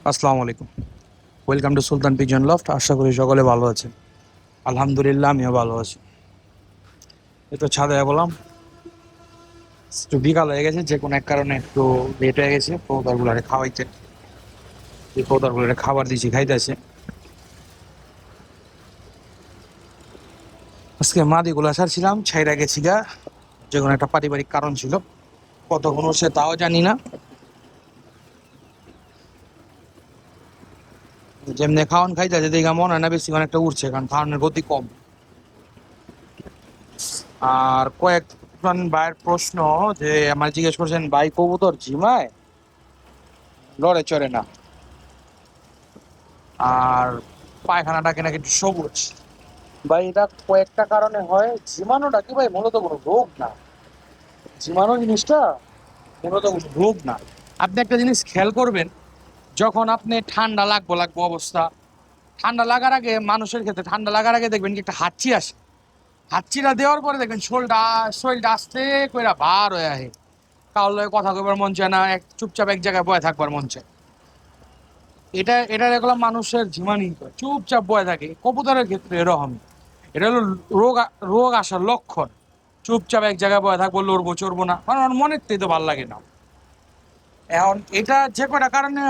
আসসালামু আলাইকুম। Welcome to Sultan pigeon loft. আশা করি সকলে ভালো আছেন। আলহামদুলিল্লাহ, আমিও ভালো আছি। এই তো ছাদে বললাম, একটু বিকাল হয়ে গেছে, যে কোনো এক কারণে একটু লেট হয়ে গেছে। কবুতরগুলারে খাওয়াইতে, এই কবুতরগুলারে খাবার দিয়েছি, খাইতেছে। আজকে মাদিগুলা ছাড়ছিলাম, ছাইরা গেছি গা, যে কোনো একটা পারিবারিক কারণ ছিল। কতক্ষণ হচ্ছে তাও জানি না। যেমনি খাওয়ান খাইতেছে দেখে মনে হয় না বেশিক্ষণ একটা উঠছে, কারণ খাওয়ানোর গতি কম। আর কয়েকজন ভাইয়ের প্রশ্ন, যে আমার জিজ্ঞেস করছেন, ভাই কবুতর ঝিমায়, লড়ে চড়ে না, আর পায়খানাটাকে নাকি একটু সবুজ। ভাই এটা কয়েকটা কারণে হয়। ঝিমানোটা কি ভাই মূলত কোনো রোগ না। ঝিমানো জিনিসটা মূলত কোনো রোগ না। আপনি একটা জিনিস খেয়াল করবেন, যখন আপনি ঠান্ডা লাগবো লাগবো অবস্থা, ঠান্ডা লাগার আগে, মানুষের ক্ষেত্রে ঠান্ডা লাগার আগে দেখবেন কি একটা হাঁচি আসে। হাঁচিটা দেওয়ার পরে দেখবেন শরীরটা আস্তে কইরা বার হয়ে আহে। কারোর লগে কথা কইবার মন চায় না, চুপচাপ এক জায়গায় বয়ে থাকবার মন চায়। এটা দেখলাম মানুষের ঝিমানি করে, চুপচাপ বয়ে থাকে। কবুতরের ক্ষেত্রে এরকম। এটা হলো রোগ আসার লক্ষণ। চুপচাপ এক জায়গায় বয়ে থাকবো, লড়বো চড়বো না, কারণ ওর মনের তো ভালো লাগে না। এখন এটা যে কটা কারণে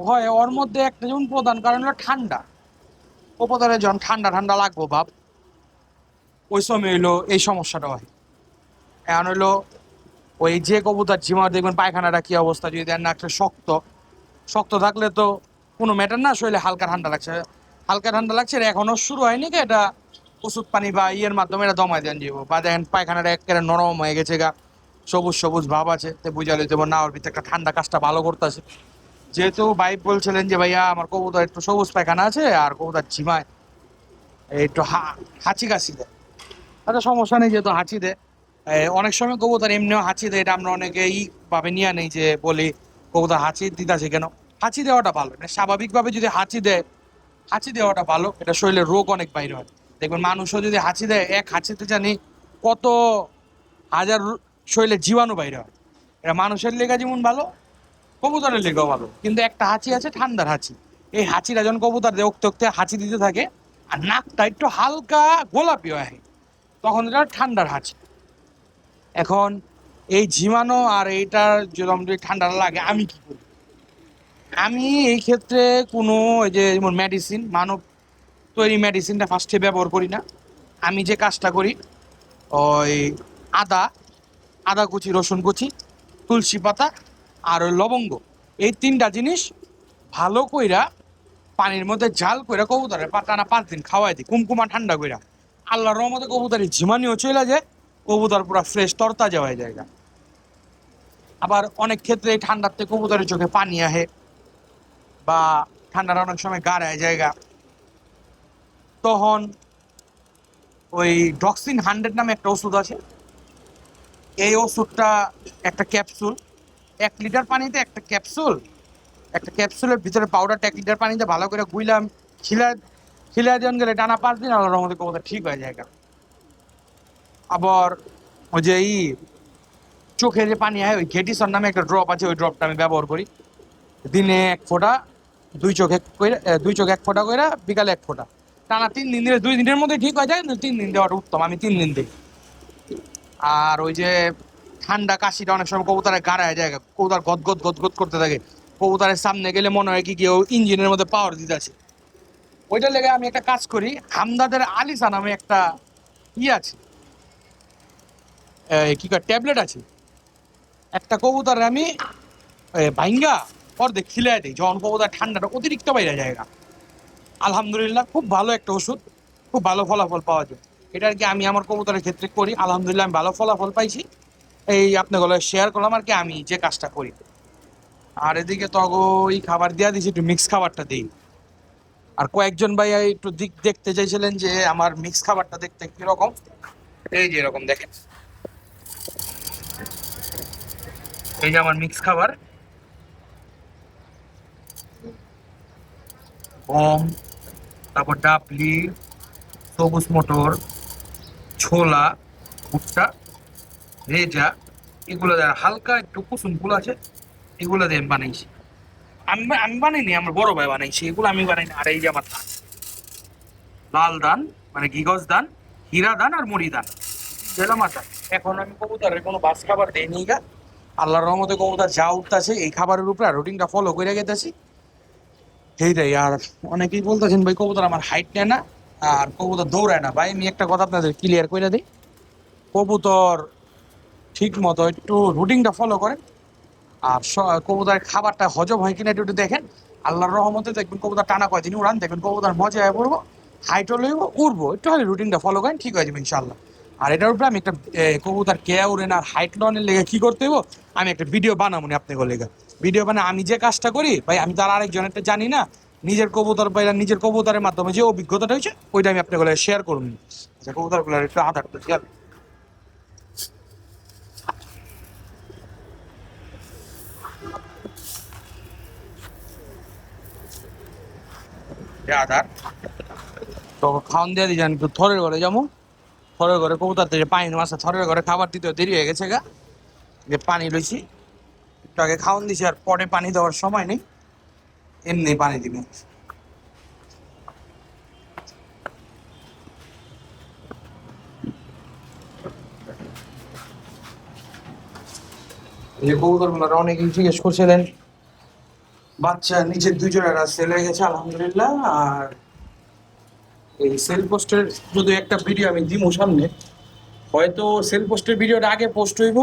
হয়, ওর মধ্যে একটা যেমন প্রধান কারণ হলো ঠান্ডা। কবুতরে যখন ঠান্ডা ঠান্ডা লাগবো ভাব, ওই সময় হইলো এই সমস্যাটা হয়। এখন হইলো, ওই যে কবুতর ঝিমার দেখবেন পায়খানাটা কি অবস্থা, যদি দেন না একটা শক্ত শক্ত থাকলে তো কোনো ম্যাটার না, শরীরে হালকা ঠান্ডা লাগছে, হালকা ঠান্ডা লাগছে, এটা এখনো শুরু হয়নি কি, এটা ওষুধ পানি বা ইয়ের মাধ্যমে এটা দমাই দেন যাবো। বা দেখেন পায়খানাটা একেবারে নরম হয়ে গেছে গা, সবুজ সবুজ ভাব আছে, তো বুঝা লইতে না, ওর ভিতরে একটা ঠান্ডা কাজটা ভালো করতেছে। যেহেতু ভাই বলছিলেন যে ভাইয়া আমার কবুতর একটু সবুজ পায়খানা আছে, আর কবুতর ঝিমায় একটু হাঁচি কাশি দেয়, আচ্ছা সমস্যা নেই, যেহেতু হাঁচি দেয়। অনেক সময় কবুতর এমনিও হাঁচি দেয়, এটা আমরা অনেকেই ভাবে নিয়ে নেই, যে বলি কবুতর হাঁচি দিতেছে কেন। হাঁচি দেওয়াটা ভালো, মানে স্বাভাবিকভাবে যদি হাঁচি দেয়, হাঁচি দেওয়াটা ভালো। এটা শরীরে রোগ অনেক বাইরে হয়। দেখবেন মানুষও যদি হাঁচি দেয়, এক হাঁচিতে জানি কত হাজার শরীরে জীবাণু বাইরে হয়। এটা মানুষের লেগা যেমন ভালো, কবুতরের লেগাও ভালো। কিন্তু একটা হাঁচি আছে ঠান্ডার হাঁচি। এই হাঁচিটা যখন কবুতর দেয়, ওক্তে ওক্তে হাঁচি দিতে থাকে, আর নাকটা একটু হালকা গোলাপি হয়, তখন এটা ঠান্ডার হাঁচি। এখন এই ঝিমানো আর এইটার যদি ঠান্ডা লাগে, আমি কি করি? আমি এই ক্ষেত্রে কোনো, ওই যে যেমন মেডিসিন, মানব তৈরি মেডিসিনটা ফার্স্টে ব্যবহার করি না। আমি যে কাজটা করি, ওই আদা, আদা কুচি, রসুন কুচি, তুলসী পাতা, আর ওই লবঙ্গ, এই তিনটা জিনিস ভালো কইরা পানির মধ্যে জাল কইরা কবুতরে টানা 5 দিন খাওয়াই দিই, কুমকুমা ঠান্ডা কইরা। আল্লাহর রহমতে কবুতরের ঝিমানিও চলে যায়, কবুতর পুরো ফ্রেশ তরতাজা হয়ে যায়। আবার অনেক ক্ষেত্রে এই ঠান্ডাতে কবুতরের চোখে পানি আহে, বা ঠান্ডার অনেক সময় গাড়ায় জায়গা, তখন ওই ডক্সিন 100 নামে একটা ওষুধ আছে। এই ওষুধটা একটা ক্যাপসুল, 1 লিটার পানিতে একটা ক্যাপসুল, একটা ক্যাপসুলের ভিতরে পাউডারটা 1 লিটার পানিতে ভালো করে গুইলাম, খিলা খিলা দেন গেলে টানা 5 দিন আল্লাহর রহমতে কবুতর ঠিক হয়ে যায়। আবার ওই যে চোখে যে পানি হয়, ওই ঘেটিসন নামে একটা ড্রপ আছে, ওই ড্রপটা আমি ব্যবহার করি। দিনে 1 ফোঁটা, দুই চোখ 1 ফোঁটা করে, বিকালে 1 ফোঁটা, টানা 3 দিন দিলে 2 দিনের মধ্যে ঠিক হয়ে যায়। কিন্তু 3 দিন দেওয়াটা উত্তম, আমি 3 দিন দিই। আর ওই যে ঠান্ডা কাশিটা অনেক সময় কবুতরের গাড়ায় যায়, কবুতর গদগদ গদগদ করতে থাকে, কবুতরের সামনে গেলে মনে হয় কি কেউ ইঞ্জিনের মধ্যে পাওয়ার দিতে আছে। ওইটা লেগে আমি একটা কাজ করি, হামদাদের আলিসা নামে একটা আছে, কি কয় ট্যাবলেট আছে, একটা কবুতর আমি ভাইঙ্গা অর্ধেক খিলাই দিই, যখন কবুতর ঠান্ডাটা অতিরিক্ত বাইরে জায়গা। আলহামদুলিল্লাহ খুব ভালো একটা ওষুধ, খুব ভালো ফলাফল পাওয়া যায়। এটা আর কি আমি আমার কবুতরের ক্ষেত্রে করি, আলহামদুলিল্লাহ আমি ভালো ফলাফল পাইছি। এই আপনাগুলো শেয়ার করলাম আর কি, আমি যে কাজটা করি। আর এদিকে তো ওই খাবার দিয়া দিছি, একটু মিক্স খাবারটা দিই। আর কয়েকজন ভাই একটু দেখতে চাইছিলেন যে আমার মিক্স খাবারটা দেখতে কিরকম। এই যে এরকম দেখেন, এই যে আমার মিক্স খাবার, গম, তারপর ডাবলি, সবুজ মটর, ছোলা, ভুট্টা, ভেজা, এগুলো দেয়, হালকা একটু কুসুম ফুল আছে, এগুলো দিয়ে আমি বানাইছি। আমি আমি বানাইনি, আমার বড় ভাই বানাইছে এগুলো, আমি বানাইনি। আর এই যে আমার ধান, লাল ধান মানে ঘিগজ ধান, হীরা ধান আর মুড়ি ধান দিলাম। আচ্ছা, এখন আমি কবুতরের কোনো বাস খাবার দেইনি গা। আল্লাহর রহমতে কবুতর যা উঠতেছে এই খাবারের উপরে রুটিনটা ফলো করে গেতেছি সেইটাই। আর অনেকেই বলতেছেন ভাই কবুতর আমার হাইট নেয় না আর কবুতর দৌড়ায় না। ভাই আমি একটা কথা আপনাদের ক্লিয়ার করে দিই, কবুতর ঠিক মতো একটু রুটিনটা ফলো করেন আর কবুতরের খাবারটা হজম হয় কিনা একটু একটু দেখেন। আল্লাহর রহমতে দেখবেন কবুতর টানা কয়দিন উড়ান, দেখবেন কবুতর মজা হয়ে পড়বো, হাইটও লইব, উড়বো। একটু হলে রুটিনটা ফলো করেন, ঠিক হয়ে যাবে ইনশাল্লাহ। আর এটার উপরে আমি একটা কবুতর কে উড়েন আর হাইট লনের লেগে কি করতে হইব আমি একটা ভিডিও বানাবো নি আপনাকে লেগে। ভিডিও বানা আমি যে কাজটা করি ভাই, আমি তার আরেকজনেরটা জানি না, নিজের কবুতর পাইলাম, নিজের কবুতরের মাধ্যমে যে অভিজ্ঞতাটা হয়েছে ওইটা আমি আপনাকে শেয়ার করুন। কবুতর গুলো একটু আধার তো ঠিক আছে আধার। তো খাওয়ান দিয়ে দিয়েছেন একটু থরের ঘরে যেমন, থরের ঘরে কবুতর থেকে পানি মাছ থরের ঘরে খাবার দিতে দেরি হয়ে গেছে গা, যে পানি লইছি একটু আগে খাওয়ান দিছি আর পরে পানি দেওয়ার সময় নেই, এমনি পানি দিবেন। এই যে কবুতর গুলো অনেকেই জিজ্ঞেস করছিলেন, বাচ্চা নিচের দুজনের সেল হয়ে গেছে আলহামদুলিল্লাহ। আর এই সেল পোস্টের যদি একটা ভিডিও আমি দিব সামনে, হয়তো সেল পোস্টের ভিডিওটা আগে পোস্ট হইব,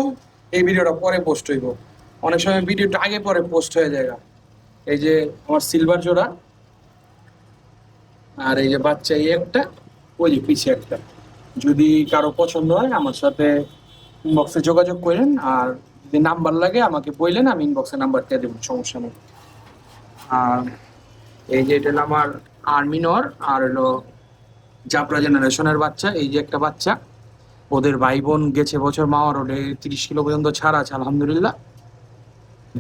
এই ভিডিওটা পরে পোস্ট হইব। অনেক সময় ভিডিওটা আগে পরে পোস্ট হয়ে যায়। এই যে আমার সিলভার জোড়া আর এই যে বাচ্চা এই একটা, ওই যে পিছে একটা। যদি কারো পছন্দ হয় আমার সাথে ইনবক্সে যোগাযোগ করেন, আর যদি নাম্বার লাগে আমাকে বললেন, আমি ইনবক্সে নাম্বার দিয়ে দেবো, সমস্যা নেই। আর এই যে এটা হলো আমার আর্মিনর আর হলো জাবরা জেনারেশনের বাচ্চা। এই যে একটা বাচ্চা, ওদের ভাই বোন গেছে বছর মাওয়া রোডে 30 কিলো পর্যন্ত ছাড় আছে আলহামদুলিল্লাহ।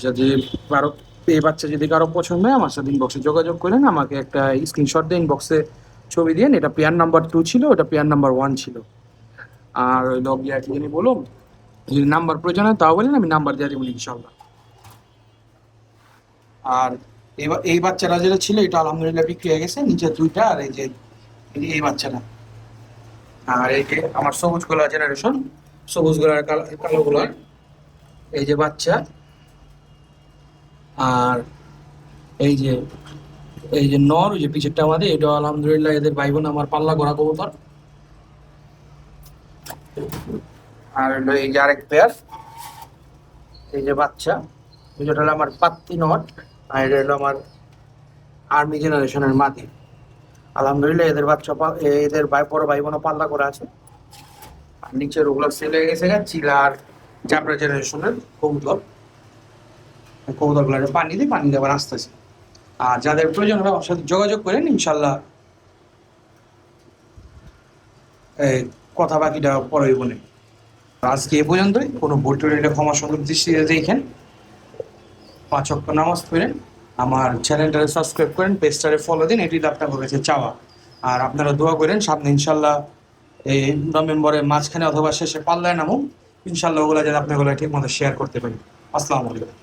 যদি কারো এই বাচ্চা যদি কারো পছন্দ হয় আমার সাথে ইনবক্সে যোগাযোগ করেন, আমাকে একটা স্ক্রিনশট দিয়ে ইনবক্সে ছবি দিয়ে। এটা পেয়ার নাম্বার 2 ছিল, ওটা পেয়ার নাম্বার 1 ছিল। আর ওই লগ দিয়ে কি জানি বলুন, যদি নাম্বার প্রয়োজন হয় তাও বলেন, আমি নাম্বার দিয়ে দেবো ইনশাল্লাহ। আর এই বাচ্চাটা যেটা ছিল এটা আলহামদুলিল্লাহ বিক্রি হয়ে গেছে, নিচে দুইটা। আর এই বাচ্চাটা, আর এই যে আমার সবুজ গোলা জেনারেশন, সবুজ গোলার কালো গোলার এই যে বাচ্চা। আর এই যে নর, ওই যে পিছেরটা আমাদের, এটা আলহামদুলিল্লাহ এদের ভাই বোন আমার পাল্লা করা কবুতর। আর হলো এই যে আরেক পেয়ার, এই যে বাচ্চা, যেটা হলো আমার পাত্তি নর। আর এটা হলো আমার আর্মি জেনারেশনের মাদি। আলহামদুলিল্লাহ এদের বাচ্চা এদের বড় ভাই বোনও পাল্লা করা আছে। আর নিচের ওগুলো সেল হয়ে গেছে চিলার চাপড়া জেনারেশনের কবুতর। কবুতরগুলো পানি দিয়ে পানি দেওয়ার আসতেছে। আর যাদের প্রয়োজন হবে আমার সাথে যোগাযোগ করেন ইনশাল্লাহ, কথা বাকিটা পরে বলে। আজকে এ পর্যন্তই। কোনো ভুল টুল ক্ষমা সুন্দর দৃষ্টিতে দেখেন। 5 ওয়াক্ত নামাজ পড়েন, আমার চ্যানেলটারে সাবস্ক্রাইব করেন, পেজটারে ফলো দিন, এটি আপনার কাছে চাওয়া। আর আপনারা দোয়া করেন সামনে ইনশাল্লাহ এই নভেম্বরের মাঝখানে অথবা শেষে পাল্লায় নামুন ইনশাল্লাহ, ওগুলো যেন আপনাগুলো ঠিক মতো শেয়ার করতে পারি। আসসালামু আলাইকুম।